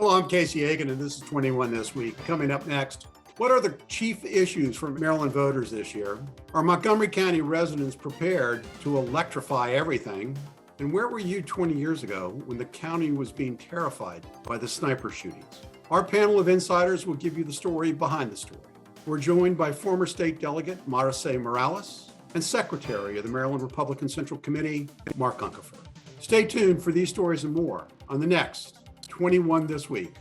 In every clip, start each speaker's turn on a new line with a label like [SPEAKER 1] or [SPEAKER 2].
[SPEAKER 1] Hello, I'm Casey Aiken, and this is 21 This Week. Coming up next, what are the chief issues for Maryland voters this year? Are Montgomery County residents prepared to electrify everything? And where were you 20 years ago when the county was being terrified by the sniper shootings? Our panel of insiders will give you the story behind the story. We're joined by former state delegate Maricé Morales and Secretary of the Maryland Republican Central Committee, Marc Uncapher. Stay tuned for these stories and more on the next 21 This Week.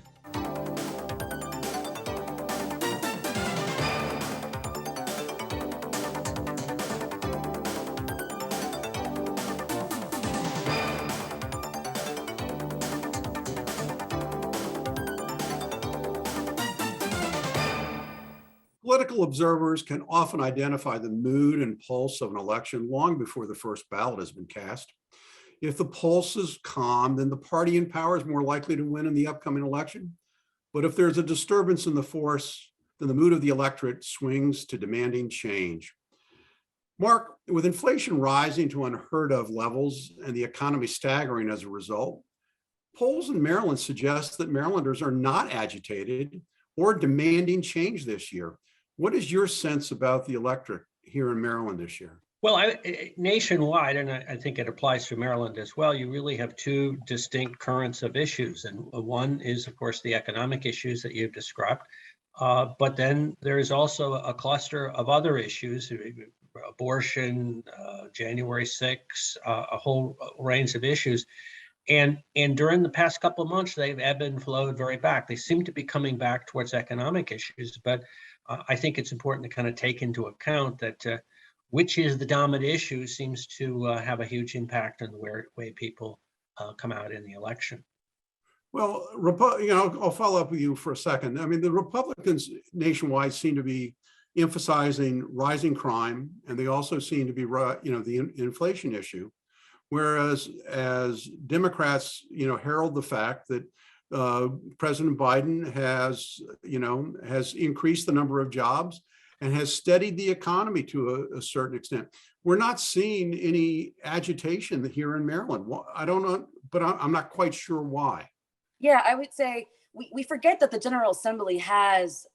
[SPEAKER 1] Political observers can often identify the mood and pulse of an election long before the first ballot has been cast. If the pulse is calm, then the party in power is more likely to win in the upcoming election. But if there's a disturbance in the force, then the mood of the electorate swings to demanding change. Marc, with inflation rising to unheard of levels and the economy staggering as a result, polls in Maryland suggest that Marylanders are not agitated or demanding change this year. What is your sense about the electorate here in Maryland this year?
[SPEAKER 2] Well, nationwide, and I think it applies to Maryland as well, you really have two distinct currents of issues. And one is, of course, the economic issues that you've described. But then there is also a cluster of other issues, abortion, January 6th, a whole range of issues. And during the past couple of months, they've ebbed and flowed very back. They seem to be coming back towards economic issues. But I think it's important to kind of take into account that which is the dominant issue seems to have a huge impact on the way people come out in the election.
[SPEAKER 1] Well, I'll follow up with you for a second. I mean, the Republicans nationwide seem to be emphasizing rising crime, and they also seem to be, the inflation issue. Whereas as Democrats, herald the fact that President Biden has increased the number of jobs and has steadied the economy to a certain extent. We're not seeing any agitation here in Maryland. I don't know, but I'm not quite sure why.
[SPEAKER 3] Yeah, I would say we forget that the General Assembly has,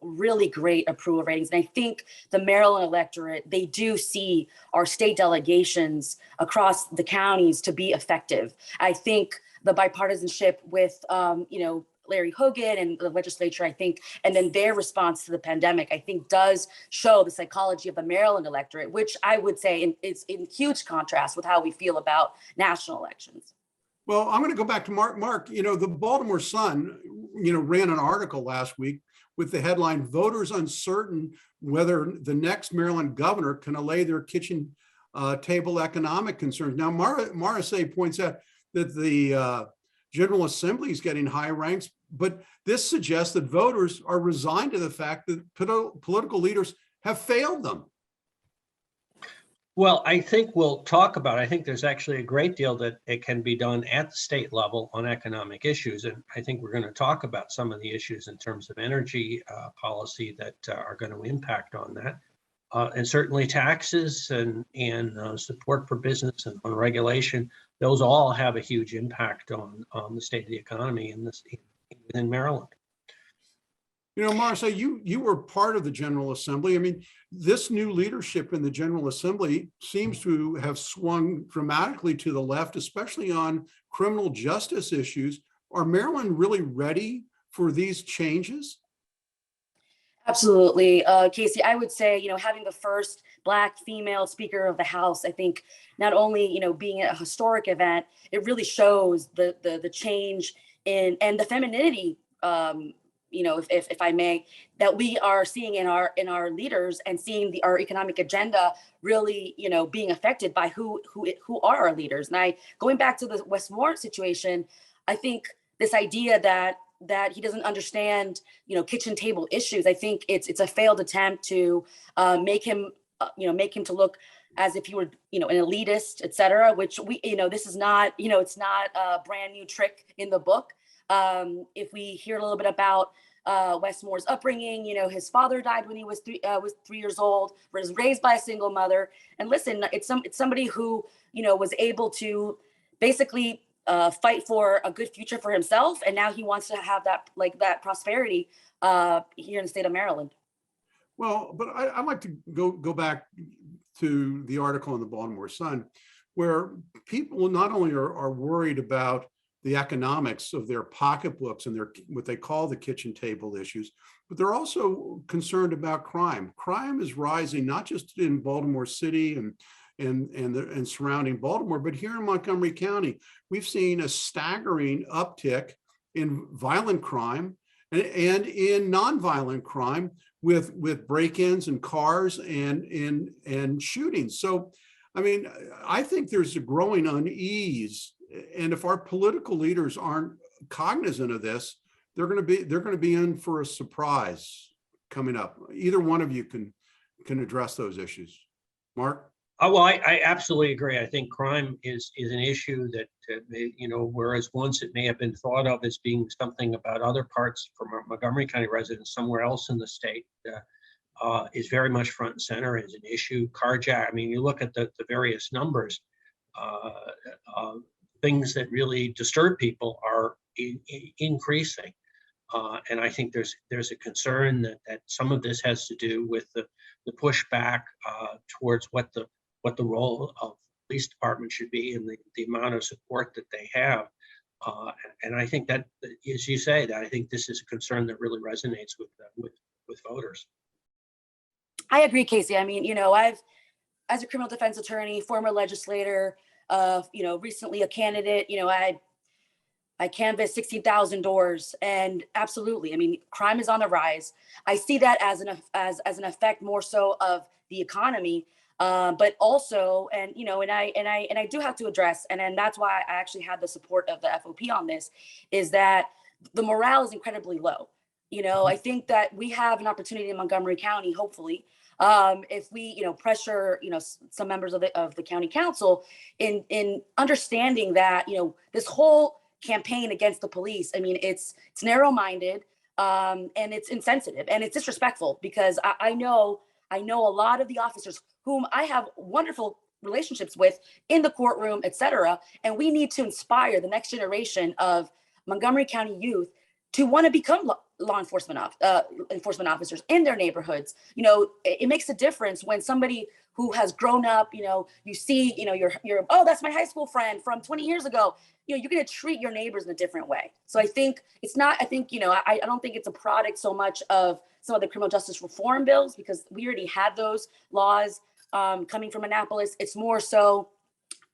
[SPEAKER 3] really great approval ratings. And I think the Maryland electorate, they do see our state delegations across the counties to be effective. I think the bipartisanship with, Larry Hogan and the legislature, I think, and then their response to the pandemic, I think does show the psychology of the Maryland electorate, which I would say is in huge contrast with how we feel about national elections.
[SPEAKER 1] Well, I'm going to go back to Marc. The Baltimore Sun, ran an article last week with the headline, "Voters Uncertain Whether the Next Maryland Governor Can Allay Their Kitchen Table Economic Concerns." Now, Maricé points out that the General Assembly is getting high ranks, but this suggests that voters are resigned to the fact that political leaders have failed them.
[SPEAKER 2] Well, I think we'll talk about it. I think there's actually a great deal that it can be done at the state level on economic issues. And I think we're going to talk about some of the issues in terms of energy policy that are going to impact on that. And certainly taxes and support for business and on regulation, those all have a huge impact on the state of the economy in Maryland.
[SPEAKER 1] Maricé, you were part of the General Assembly. I mean, this new leadership in the General Assembly seems to have swung dramatically to the left, especially on criminal justice issues. Are Maryland really ready for these changes?
[SPEAKER 3] Absolutely. Casey, I would say, having the first Black female Speaker of the House, I think not only, being a historic event, it really shows the change and the femininity, if I may, that we are seeing in our leaders and seeing our economic agenda really, being affected by who are our leaders. And going back to the Westmore situation, I think this idea that he doesn't understand, kitchen table issues. I think it's a failed attempt to make him to look as if he were, an elitist, et cetera, which this is not, it's not a brand new trick in the book. If we hear a little bit about Westmore's upbringing, his father died when he was 3 years old, was raised by a single mother. And listen, it's somebody who, was able to basically fight for a good future for himself, and now he wants to have that that prosperity here in the state of Maryland.
[SPEAKER 1] Well, but I'd like to go back to the article in the Baltimore Sun, where people not only are worried about the economics of their pocketbooks and their what they call the kitchen table issues, but they're also concerned about crime. Crime is rising not just in Baltimore City and surrounding Baltimore, but here in Montgomery County, we've seen a staggering uptick in violent crime and in nonviolent crime with break-ins and cars and shootings. So, I mean, I think there's a growing unease, and if our political leaders aren't cognizant of this, they're going to be in for a surprise coming up. Either one of you can address those issues. Mark?
[SPEAKER 2] Oh, well, I absolutely agree. I think crime is an issue that, whereas once it may have been thought of as being something about other parts from Montgomery County residents somewhere else in the state, is very much front and center as an issue. Carjack, I mean, you look at the various numbers, things that really disturb people are increasing. And I think there's a concern that some of this has to do with the pushback towards what the role of police department should be and the amount of support that they have. And I think that, as you say, that I think this is a concern that really resonates with voters.
[SPEAKER 3] I agree, Casey. I mean, I've, as a criminal defense attorney, former legislator, recently a candidate, I canvassed 16,000 doors, and absolutely, I mean, crime is on the rise. I see that as an effect more so of the economy, but also, and I do have to address, and that's why I actually had the support of the FOP on this, is that the morale is incredibly low. I think that we have an opportunity in Montgomery County, hopefully, if we, pressure, some members of the county council in understanding that, this whole campaign against the police, I mean, it's narrow-minded, and it's insensitive and it's disrespectful, because I know a lot of the officers whom I have wonderful relationships with in the courtroom, et cetera. And we need to inspire the next generation of Montgomery County youth to want to become law enforcement officers in their neighborhoods. It makes a difference when somebody who has grown up, you see, you're, oh, that's my high school friend from 20 years ago. You're going to treat your neighbors in a different way. So I think it's not, I don't think it's a product so much of some of the criminal justice reform bills, because we already had those laws coming from Annapolis. It's more so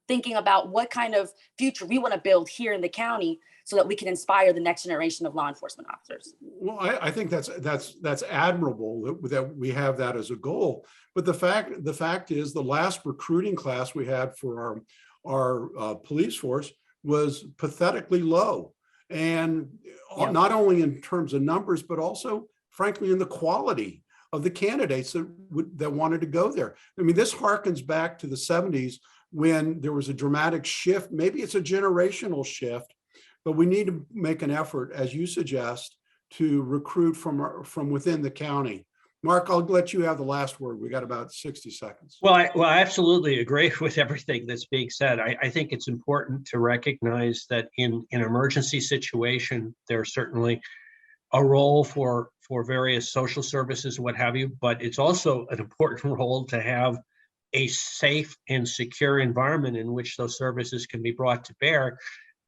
[SPEAKER 3] thinking about what kind of future we want to build here in the county so that we can inspire the next generation of law enforcement officers.
[SPEAKER 1] Well, I think that's admirable that we have that as a goal. But the fact is, the last recruiting class we had for our police force was pathetically low, and not only in terms of numbers, but also, frankly, in the quality of the candidates that wanted to go there. I mean, this harkens back to the 70s when there was a dramatic shift. Maybe it's a generational shift, but we need to make an effort, as you suggest, to recruit from within the county. Mark, I'll let you have the last word. We got about 60 seconds.
[SPEAKER 2] Well, I absolutely agree with everything that's being said. I think it's important to recognize that in an emergency situation, there's certainly a role for various social services, what have you, but it's also an important role to have a safe and secure environment in which those services can be brought to bear.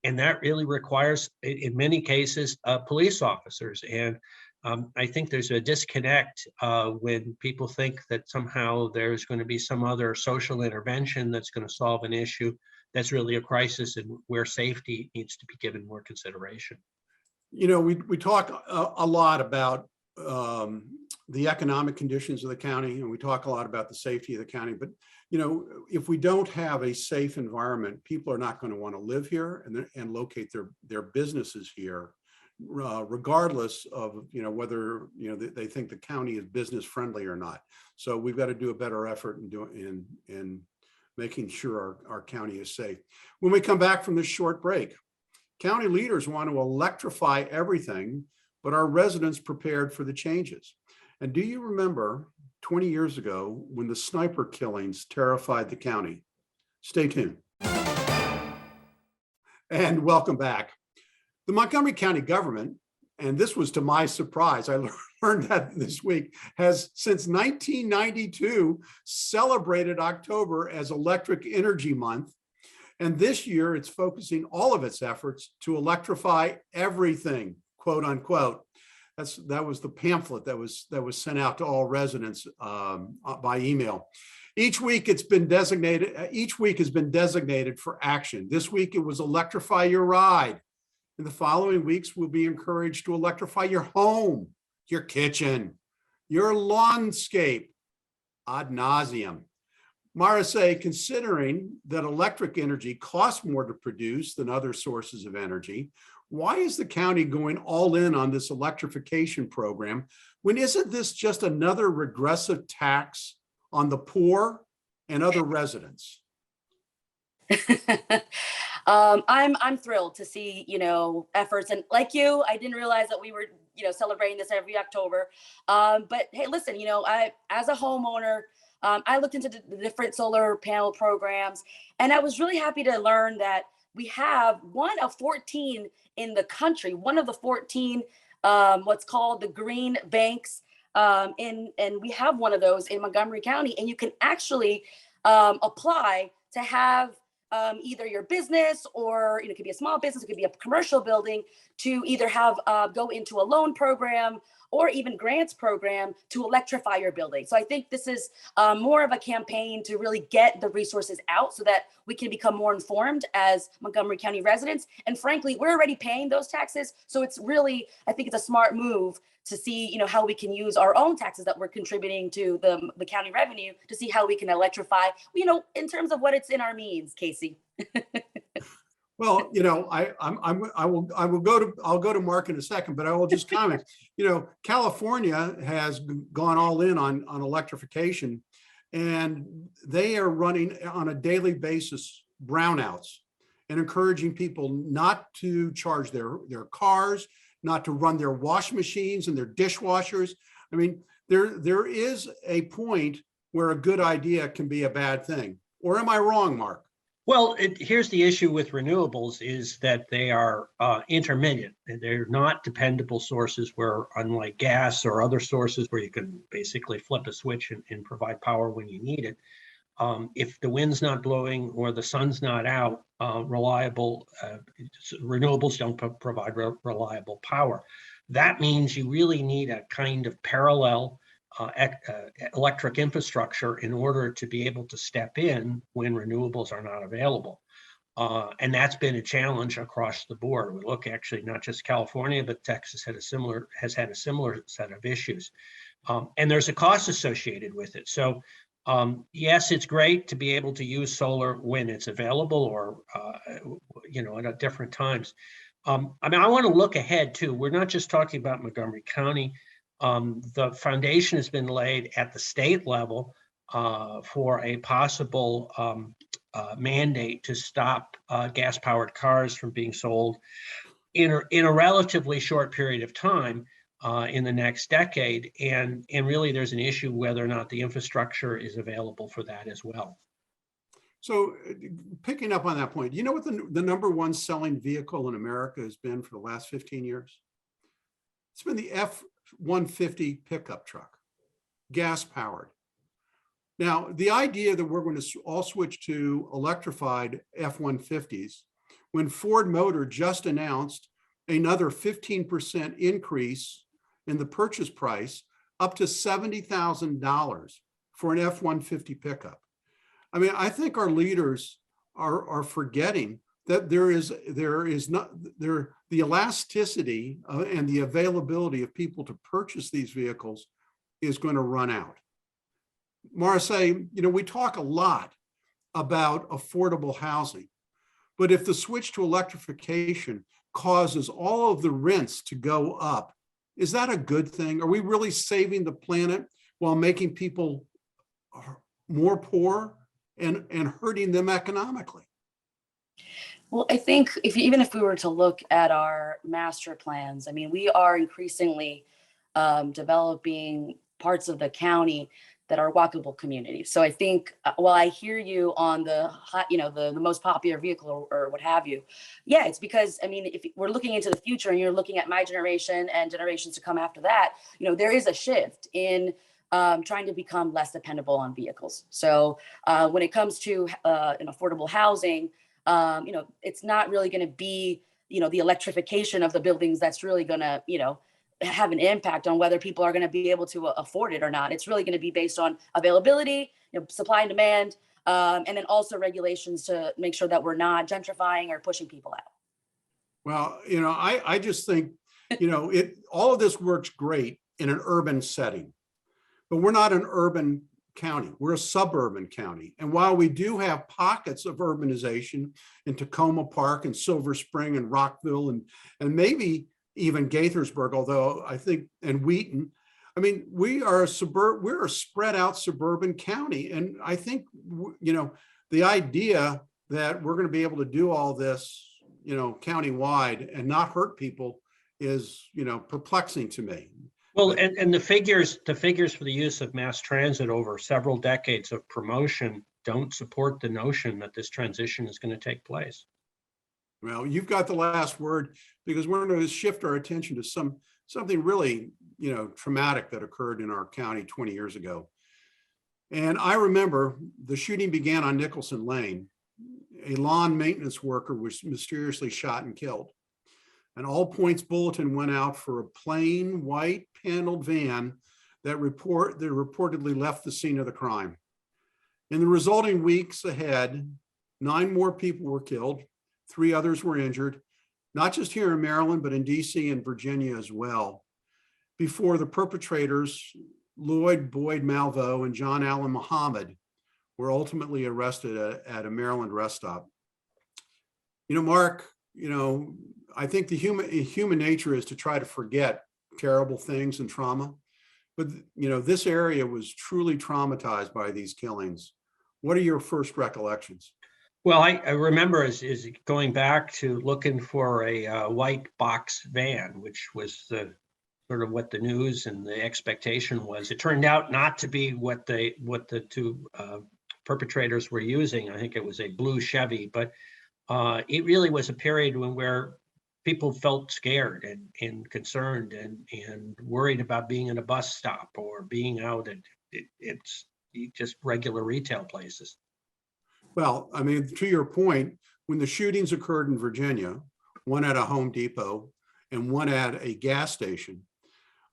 [SPEAKER 2] And that really requires, in many cases, police officers. And I think there's a disconnect when people think that somehow there's going to be some other social intervention that's going to solve an issue that's really a crisis, and where safety needs to be given more consideration.
[SPEAKER 1] We talk a lot about the economic conditions of the county, and we talk a lot about the safety of the county. But if we don't have a safe environment, people are not going to want to live here and locate their businesses here, regardless of whether they think the county is business friendly or not. So we've got to do a better effort in making sure our county is safe. When we come back from this short break, county leaders want to electrify everything, but are residents prepared for the changes? And do you remember 20 years ago when the sniper killings terrified the county? Stay tuned. And welcome back. The Montgomery County government, and this was to my surprise, I learned that this week, has since 1992 celebrated October as Electric Energy Month. And this year it's focusing all of its efforts to electrify everything, quote unquote. That was the pamphlet that was sent out to all residents by email. Each week has been designated for action. This week it was electrify your ride. In the following weeks, we'll be encouraged to electrify your home, your kitchen, your lawnscape, ad nauseum. Maricé, considering that electric energy costs more to produce than other sources of energy, why is the county going all in on this electrification program when isn't this just another regressive tax on the poor and other residents?
[SPEAKER 3] I'm thrilled to see, efforts, and like you, I didn't realize that we were, celebrating this every October. But hey, listen, as a homeowner, I looked into the different solar panel programs, and I was really happy to learn that we have one of 14 in the country, one of the 14, what's called the green banks. And we have one of those in Montgomery County, and you can actually apply to have either your business, or it could be a small business, it could be a commercial building, to either have go into a loan program or even grants program to electrify your building. So I think this is more of a campaign to really get the resources out so that we can become more informed as Montgomery County residents. And frankly, we're already paying those taxes. So it's really, I think it's a smart move to see, how we can use our own taxes that we're contributing to the county revenue to see how we can electrify, in terms of what it's in our means, Casey.
[SPEAKER 1] Well, I'll go to Mark in a second, but I will just comment. California has gone all in on electrification, and they are running on a daily basis brownouts and encouraging people not to charge their cars, not to run their wash machines and their dishwashers. I mean, there is a point where a good idea can be a bad thing. Or am I wrong, Mark?
[SPEAKER 2] Well, here's the issue with renewables is that they are intermittent. They're not dependable sources where, unlike gas or other sources where you can basically flip a switch and provide power when you need it, if the wind's not blowing or the sun's not out, renewables don't provide reliable power. That means you really need a kind of parallel electric infrastructure in order to be able to step in when renewables are not available. And that's been a challenge across the board. We look actually not just California, but Texas has had a similar set of issues. And there's a cost associated with it. So yes, it's great to be able to use solar when it's available or, at different times. I want to look ahead too. We're not just talking about Montgomery County. The foundation has been laid at the state level for a possible mandate to stop gas-powered cars from being sold in a relatively short period of time in the next decade. And really, there's an issue whether or not the infrastructure is available for that as well.
[SPEAKER 1] So picking up on that point, do you know what the number one selling vehicle in America has been for the last 15 years? It's been the F-150 pickup truck, gas powered. Now, the idea that we're going to all switch to electrified F-150s, when Ford Motor just announced another 15% increase in the purchase price up to $70,000 for an F-150 pickup. I mean, I think our leaders are forgetting that the elasticity and the availability of people to purchase these vehicles is going to run out. Maricé, we talk a lot about affordable housing, but if the switch to electrification causes all of the rents to go up, is that a good thing? Are we really saving the planet while making people more poor and hurting them economically?
[SPEAKER 3] Well, I think even if we were to look at our master plans, I mean, we are increasingly developing parts of the county that are walkable communities. So I think while I hear you on the the most popular vehicle or what have you, yeah, it's because, I mean, if we're looking into the future and you're looking at my generation and generations to come after that, there is a shift in trying to become less dependable on vehicles. So when it comes to affordable housing, it's not really going to be, the electrification of the buildings that's really going to, have an impact on whether people are going to be able to afford it or not. It's really going to be based on availability, supply and demand, and then also regulations to make sure that we're not gentrifying or pushing people out.
[SPEAKER 1] Well, I just think, all of this works great in an urban setting, but we're not an urban county. We're a suburban county. And while we do have pockets of urbanization in Tacoma Park and Silver Spring and Rockville and maybe even Gaithersburg, although I think, and Wheaton, I mean, we're a spread out suburban county. And I think, the idea that we're going to be able to do all this, countywide and not hurt people is, perplexing to me.
[SPEAKER 2] Well, and the figures for the use of mass transit over several decades of promotion don't support the notion that this transition is going to take place.
[SPEAKER 1] Well, you've got the last word, because we're going to shift our attention to something really, traumatic that occurred in our county 20 years ago. And I remember the shooting began on Nicholson Lane. A lawn maintenance worker was mysteriously shot and killed. An all points bulletin went out for a plain white paneled van that reportedly left the scene of the crime. In the resulting weeks ahead, 9 more people were killed. 3 others were injured, not just here in Maryland, but in DC and Virginia as well, before the perpetrators, Lloyd Boyd Malvo and John Allen Muhammad, were ultimately arrested at a Maryland rest stop. Mark, I think the human nature is to try to forget terrible things and trauma, but this area was truly traumatized by these killings. What are your first recollections?
[SPEAKER 2] Well, I remember is going back to looking for a white box van, which was the sort of what the news and the expectation was. It turned out not to be what the 2 perpetrators were using. I think it was a blue Chevy, but it really was a period where people felt scared and concerned and worried about being in a bus stop or being out at it's just regular retail places.
[SPEAKER 1] Well, I mean, to your point, when the shootings occurred in Virginia, one at a Home Depot and one at a gas station,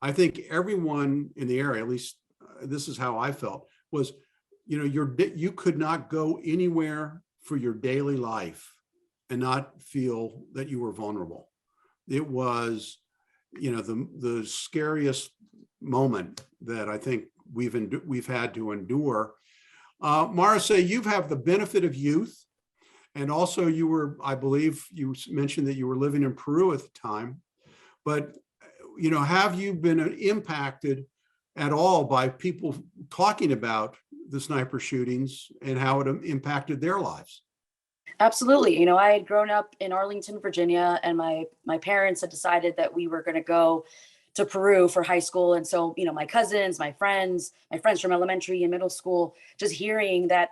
[SPEAKER 1] I think everyone in the area, at least this is how I felt, was, you could not go anywhere for your daily life and not feel that you were vulnerable. It was, the scariest moment that I think we've had to endure. Maricé, you have the benefit of youth, and also I believe you mentioned that you were living in Peru at the time, but have you been impacted at all by people talking about the sniper shootings and how it impacted their lives?
[SPEAKER 3] Absolutely. I had grown up in Arlington, Virginia, and my parents had decided that we were going to go to Peru for high school. And so, my cousins, my friends from elementary and middle school, just hearing that,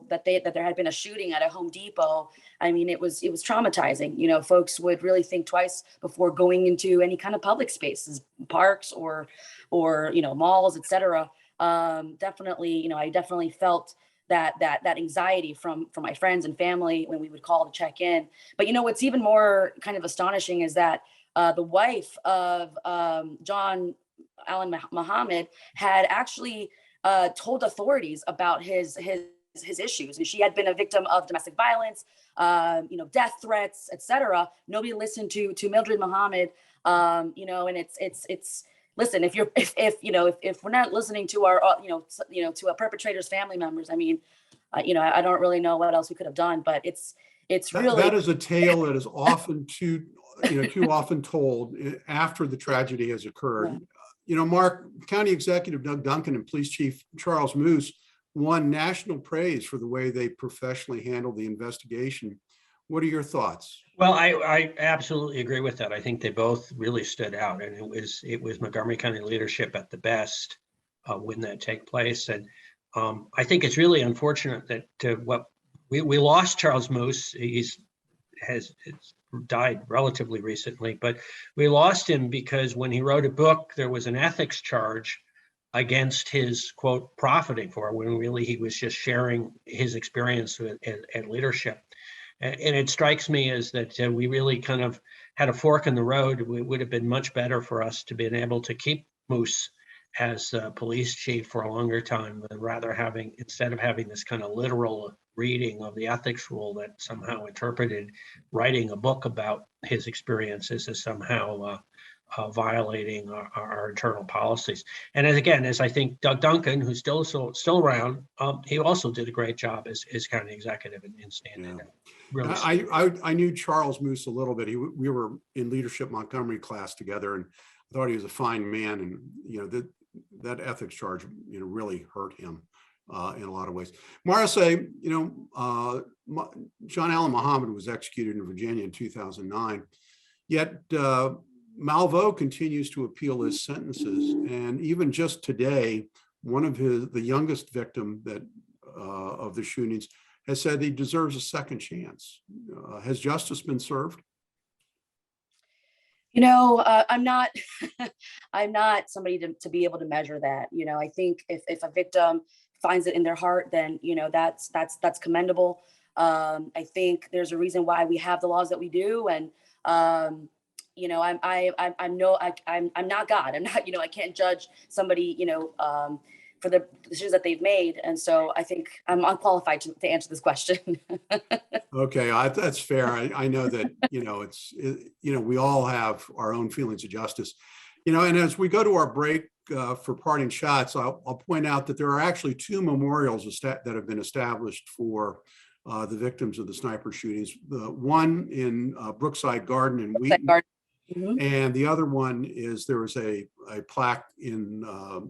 [SPEAKER 3] that there had been a shooting at a Home Depot. I mean, it was traumatizing. Folks would really think twice before going into any kind of public spaces, parks or malls, etc. Definitely, I definitely felt that anxiety from my friends and family when we would call to check in. But what's even more kind of astonishing is that the wife of John Allen Muhammad had actually told authorities about his issues, and she had been a victim of domestic violence, death threats, etc. Nobody listened to Mildred Muhammad, and it's listen, if we're not listening to our to a perpetrator's family members, I mean, I don't really know what else we could have done, but it's really,
[SPEAKER 1] that is a tale that is often too often told after the tragedy has occurred.
[SPEAKER 3] Yeah.
[SPEAKER 1] Mark, County Executive Doug Duncan and Police Chief Charles Moose won national praise for the way they professionally handled the investigation. What are your thoughts?
[SPEAKER 2] Well, I absolutely agree with that. I think they both really stood out, and it was Montgomery County leadership at the best. when that take place. And I think it's really unfortunate that we lost Charles Moose. Has died relatively recently, but we lost him because when he wrote a book, there was an ethics charge against his, quote, profiting for it, when really he was just sharing his experience and leadership. And it strikes me as that we really kind of had a fork in the road. It would have been much better for us to be able to keep Moose as police chief for a longer time, rather instead of having this kind of literal reading of the ethics rule that somehow interpreted writing a book about his experiences as somehow violating our internal policies. And as I think Doug Duncan, who's still around, he also did a great job as county executive in standing up. Really,
[SPEAKER 1] I knew Charles Moose a little bit. We were in leadership Montgomery class together, and I thought he was a fine man. And that ethics charge really hurt him in a lot of ways. Maricé, John Allen Muhammad was executed in Virginia in 2009. Yet Malveaux continues to appeal his sentences, and even just today, one of the youngest victim of the shootings has said he deserves a second chance. Has justice been served?
[SPEAKER 3] I'm not I'm not somebody to be able to measure that. I think if a victim finds it in their heart, then that's commendable. I think there's a reason why we have the laws that we do, and I'm not God. I'm not, I can't judge somebody, for the decisions that they've made. And so I think I'm unqualified to answer this question.
[SPEAKER 1] Okay, that's fair. I know that, we all have our own feelings of justice, and as we go to our break for parting shots, I'll point out that there are actually two memorials that have been established for the victims of the sniper shootings. The one in Brookside Garden in Wheaton. Mm-hmm. And the other one is there was a plaque in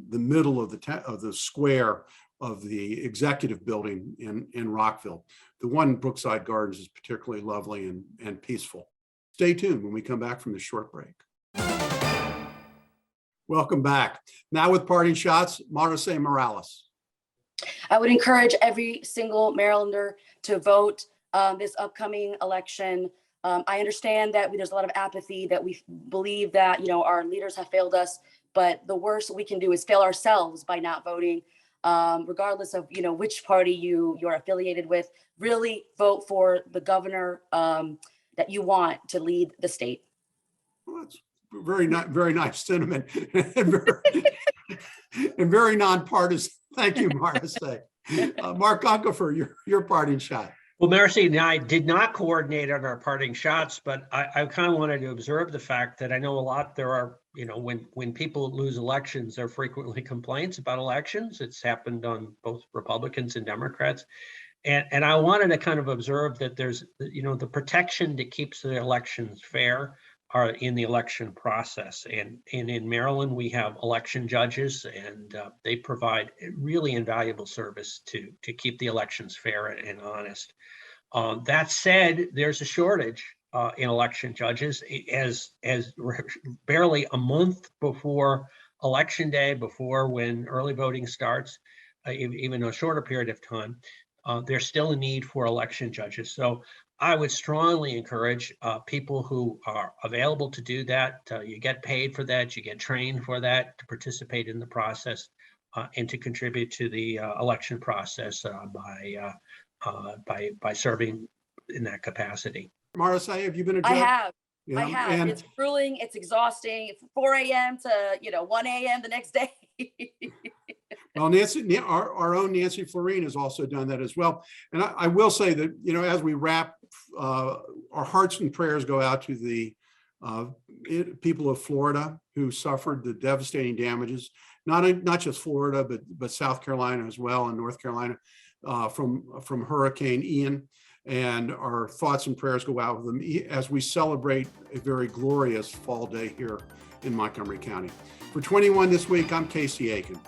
[SPEAKER 1] the middle of the square of the executive building in Rockville. The one in Brookside Gardens is particularly lovely and peaceful. Stay tuned when we come back from this short break. Welcome back. Now with parting shots, Maricé Morales.
[SPEAKER 3] I would encourage every single Marylander to vote this upcoming election. I understand that there's a lot of apathy, that we believe that, our leaders have failed us, but the worst we can do is fail ourselves by not voting, regardless of, which party you're affiliated with. Really vote for the governor that you want to lead the state.
[SPEAKER 1] Well, that's very nice sentiment and very nonpartisan. Thank you, Maricé. Marc Uncapher, your parting shot.
[SPEAKER 2] Well, Maricé and I did not coordinate on our parting shots, but I kind of wanted to observe the fact that I know there are, when people lose elections, there are frequently complaints about elections. It's happened on both Republicans and Democrats. And I wanted to kind of observe that there's, the protection that keeps the elections fair are in the election process. And in Maryland, we have election judges, and they provide really invaluable service to keep the elections fair and honest. That said, there's a shortage in election judges, as barely a month before Election Day, before when early voting starts, even a shorter period of time, there's still a need for election judges. So I would strongly encourage people who are available to do that. You get paid for that, you get trained for that, to participate in the process and to contribute to the election process by serving in that capacity.
[SPEAKER 1] Maricé, have you been a judge?
[SPEAKER 3] I have.
[SPEAKER 1] Yeah.
[SPEAKER 3] I have. And it's grueling. It's exhausting. 4 a.m. to 1 a.m. the next day.
[SPEAKER 1] Well, Nancy, our own Nancy Florine has also done that as well. And I will say that, as we wrap, our hearts and prayers go out to the people of Florida who suffered the devastating damages, not just Florida, but South Carolina as well, and North Carolina from Hurricane Ian. And our thoughts and prayers go out with them as we celebrate a very glorious fall day here in Montgomery County. For 21 this week, I'm Casey Aiken.